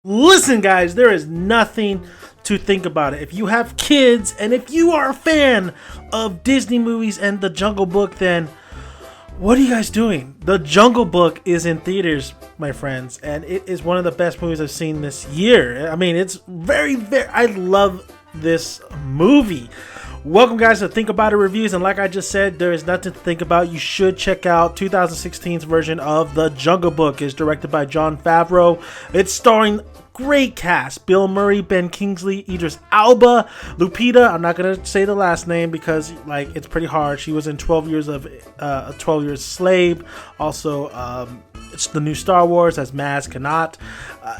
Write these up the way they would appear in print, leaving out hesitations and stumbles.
Listen, guys, there is nothing to think about it. If you have kids and if you are a fan of Disney movies and The Jungle Book, then what are you guys doing? The Jungle Book is in theaters, my friends, and it is one of the best movies I've seen this year. I mean, it's very, I love this movie. Welcome, guys, to Think About It Reviews, and like I just said, there is nothing to think about. You should check out 2016's version of The Jungle Book. It's directed by Jon Favreau. It's starring great cast: Bill Murray, Ben Kingsley, Idris Elba, Lupita. I'm not gonna say the last name because it's pretty hard. She was in 12 Years Slave. Also, it's the new Star Wars as Maz Kanat.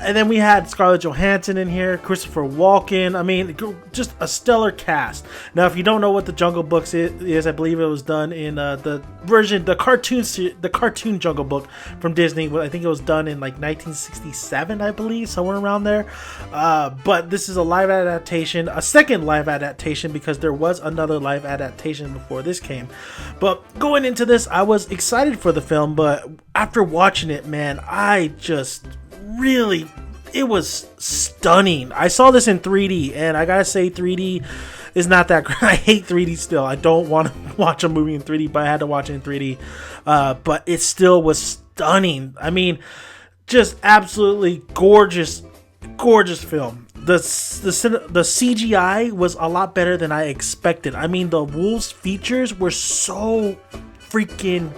And then we had Scarlett Johansson in here, Christopher Walken. I mean, just a stellar cast. Now, if you don't know what The Jungle Book is, I believe it was done in the cartoon Jungle Book from Disney. I think it was done in 1967, I believe, somewhere around there. But this is a live adaptation, a second live adaptation, because there was another live adaptation before this came. But going into this, I was excited for the film, but after watching it, man, it was stunning. I saw this in 3D, and I gotta say 3D is not that great. I hate 3D still. I don't want to watch a movie in 3D, but I had to watch it in 3D. But it still was stunning. I mean, just absolutely gorgeous film. The CGI was a lot better than I expected. I mean, the wolves' features were so freaking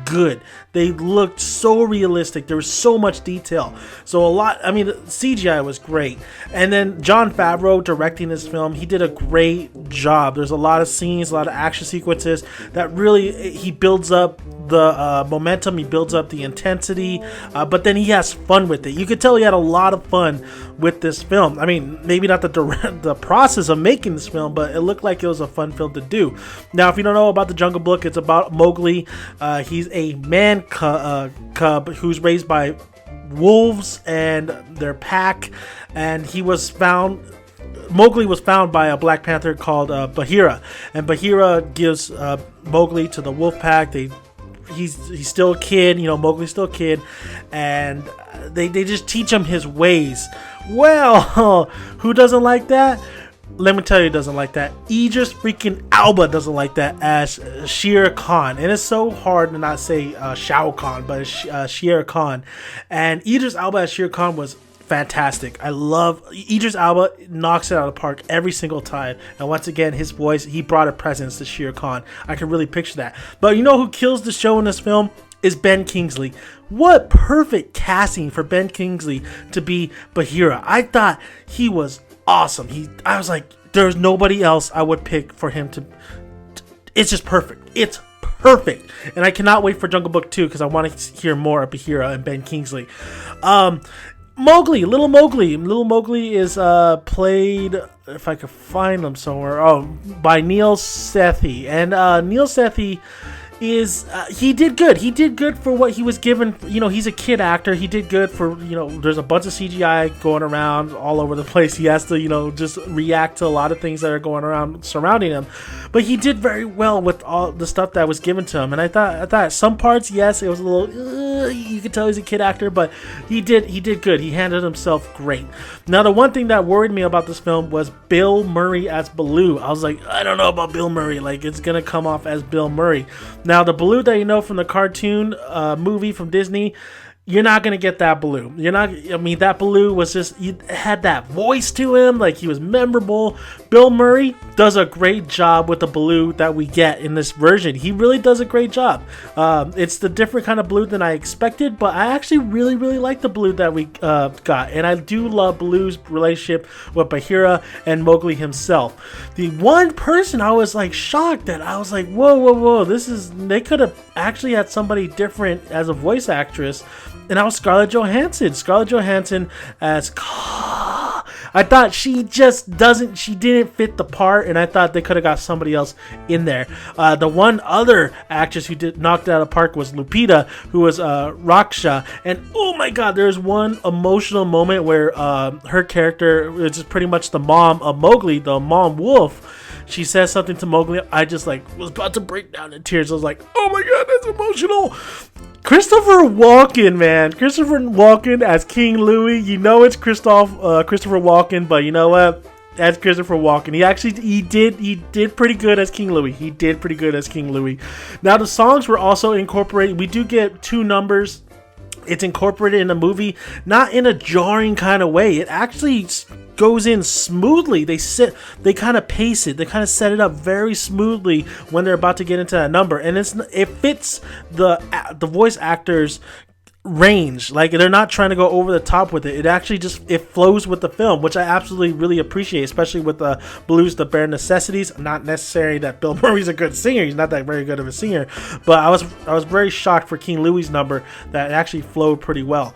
good. They looked so realistic. There was so much detail. So the CGI was great. And then Jon Favreau directing this film, he did a great job. There's a lot of scenes, a lot of action sequences that really, he builds up the momentum, he builds up the intensity, but then he has fun with it. You could tell he had a lot of fun with this film. I mean, maybe not the process of making this film, but it looked like it was a fun film to do. Now, if you don't know about The Jungle Book, it's about Mowgli. He's a man cub who's raised by wolves and their pack, and Mowgli was found by a Black Panther called Bagheera, and Bagheera gives Mowgli to the wolf pack. He's still a kid, Mowgli's still a kid, and they just teach him his ways. Well, who doesn't like that? Let me tell you who doesn't like that. Idris freaking Elba doesn't like that as Shere Khan. And it's so hard to not say Shao Kahn, but it's Shere Khan. And Idris Elba as Shere Khan was fantastic. I love Idris Elba, knocks it out of the park every single time. And once again, his voice, he brought a presence to Shere Khan. I can really picture that. But you know who kills the show in this film? Is Ben Kingsley. What perfect casting for Ben Kingsley to be Bagheera. I thought he was awesome. I was like, there's nobody else I would pick for him to. It's just perfect. It's perfect. And I cannot wait for Jungle Book 2 because I want to hear more of Bagheera and Ben Kingsley. Little Mowgli is played, if I could find him somewhere, by Neil Sethi. And Neil Sethi is he did good for what he was given. He's a kid actor. He did good for, there's a bunch of CGI going around all over the place. He has to just react to a lot of things that are going around surrounding him, but he did very well with all the stuff that was given to him. And I thought some parts, yes, it was a little you could tell he's a kid actor, but he did good. He handled himself great. Now, the one thing that worried me about this film was Bill Murray as Baloo. I was like, I don't know about Bill Murray. It's gonna come off as Bill Murray. Now, the Baloo that you know from the cartoon movie from Disney, you're not going to get that Baloo. That Baloo was he had that voice to him, he was memorable. Bill Murray does a great job with the Baloo that we get in this version. He really does a great job. It's the different kind of Baloo than I expected, but I actually really, really like the Baloo that we got. And I do love Baloo's relationship with Bagheera and Mowgli himself. The one person I was shocked that I was like, whoa, they could have actually had somebody different as a voice actress. And that was Scarlett Johansson. Scarlett Johansson as I thought she didn't fit the part, and I thought they could have got somebody else in there. The one other actress who knocked it out of the park was Lupita, who was Raksha. And oh my god, there's one emotional moment where her character, which is pretty much the mom of Mowgli, the mom wolf, she says something to Mowgli. I just was about to break down in tears. I was like, oh my god, that's emotional. Christopher Walken, man. Christopher Walken as King Louis. You know it's Christopher Walken, but you know what? As Christopher Walken, he did pretty good as King Louis. He did pretty good as King Louis. Now the songs were also incorporated. We do get 2 numbers. It's incorporated in the movie, not in a jarring kind of way. It actually goes in smoothly. They kind of pace it. They kind of set it up very smoothly when they're about to get into that number, and it fits the voice actors' range. Like, they're not trying to go over the top with it. It actually it flows with the film, which I absolutely really appreciate, especially with the Blues, the Bare Necessities. Not necessary that Bill Murray's a good singer. He's not that very good of a singer, but I was very shocked for King Louis' number that it actually flowed pretty well.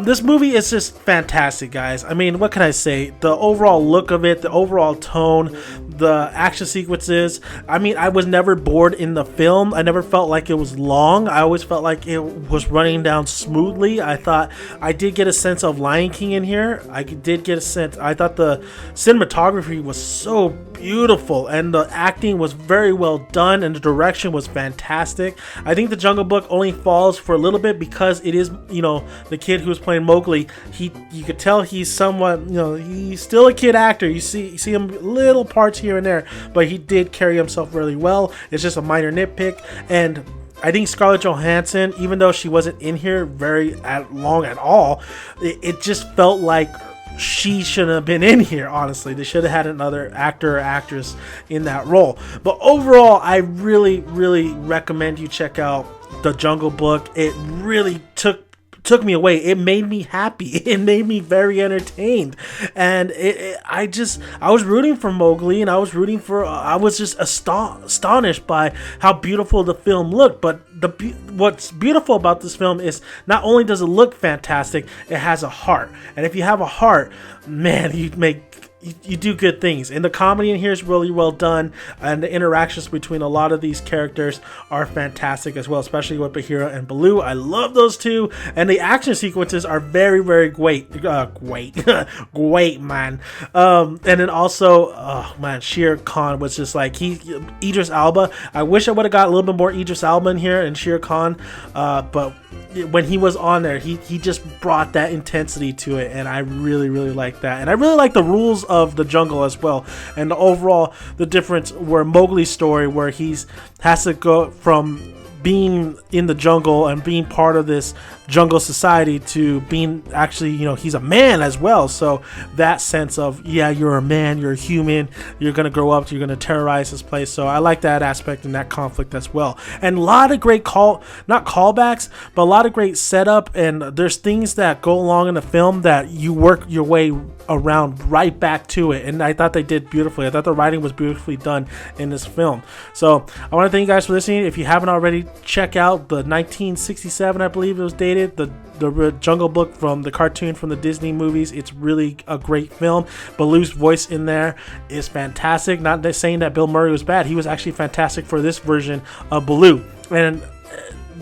This movie is just fantastic, guys. I mean, what can I say? The overall look of it, the overall tone, the action sequences. I mean, I was never bored in the film. I never felt like it was long. I always felt like it was running down smoothly. I thought I did get a sense of Lion King in here. I did get a sense. I thought the cinematography was so beautiful and the acting was very well done and the direction was fantastic. I think the Jungle Book only falls for a little bit because it is, you know, the kid who was playing Mowgli. You could tell he's somewhat, you know, he's still a kid actor. You see him little parts here and there, but he did carry himself really well. It's just a minor nitpick. And I think Scarlett Johansson, even though she wasn't in here very long at all, it just felt like she shouldn't have been in here, honestly. They should have had another actor or actress in that role. But overall, I really, really recommend you check out The Jungle Book. It really took me away. It made me happy. It made me very entertained, and I was rooting for Mowgli, and I was just astonished by how beautiful the film looked. But what's beautiful about this film is not only does it look fantastic, it has a heart, and if you have a heart, man, you do good things. And the comedy in here is really well done, and the interactions between a lot of these characters are fantastic as well, especially with Bagheera and Baloo. I love those two, and the action sequences are very, very great. Great, man. And then also, oh man, Shere Khan was just like Idris Elba. I wish I would have got a little bit more Idris Elba in here and Shere Khan, but when he was on there, he just brought that intensity to it, and I really, really like that. And I really like the rules of the jungle as well, and the difference where Mowgli's story, where has to go from being in the jungle and being part of this jungle society to being actually, you know, he's a man as well. So that sense of, yeah, you're a man, you're a human, you're gonna grow up, you're gonna terrorize this place. So I like that aspect and that conflict as well. And a lot of great not callbacks, but a lot of great setup, and there's things that go along in the film that you work your way around right back to it, and I thought they did beautifully. I thought the writing was beautifully done in this film. So I want to thank you guys for listening. If you haven't already, check out the 1967, I believe it was dated, the Jungle Book from the cartoon from the Disney movies. It's really a great film. Baloo's voice in there is fantastic. Not saying that Bill Murray was bad. He was actually fantastic for this version of Baloo. And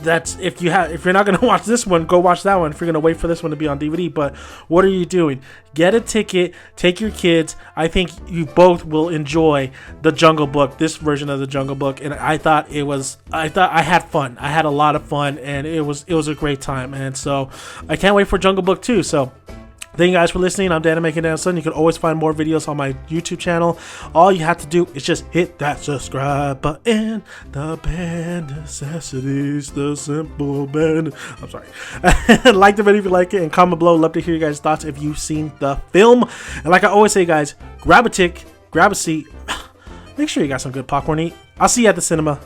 that's if you're not gonna watch this one, go watch that one. If you're gonna wait for this one to be on DVD, but what are you doing? Get a ticket, take your kids. I think you both will enjoy the Jungle Book, this version of the Jungle Book, and I thought I had fun. I had a lot of fun, and it was a great time, and so I can't wait for Jungle Book 2. So thank you guys for listening. I'm Dan Making Dan Son. You can always find more videos on my YouTube channel. All you have to do is just hit that subscribe button. The bare necessities, the simple band. I'm sorry. Like the video if you like it, and comment below. Love to hear you guys' thoughts if you've seen the film. And like I always say, guys, grab a tick, grab a seat. Make sure you got some good popcorn to eat. I'll see you at the cinema.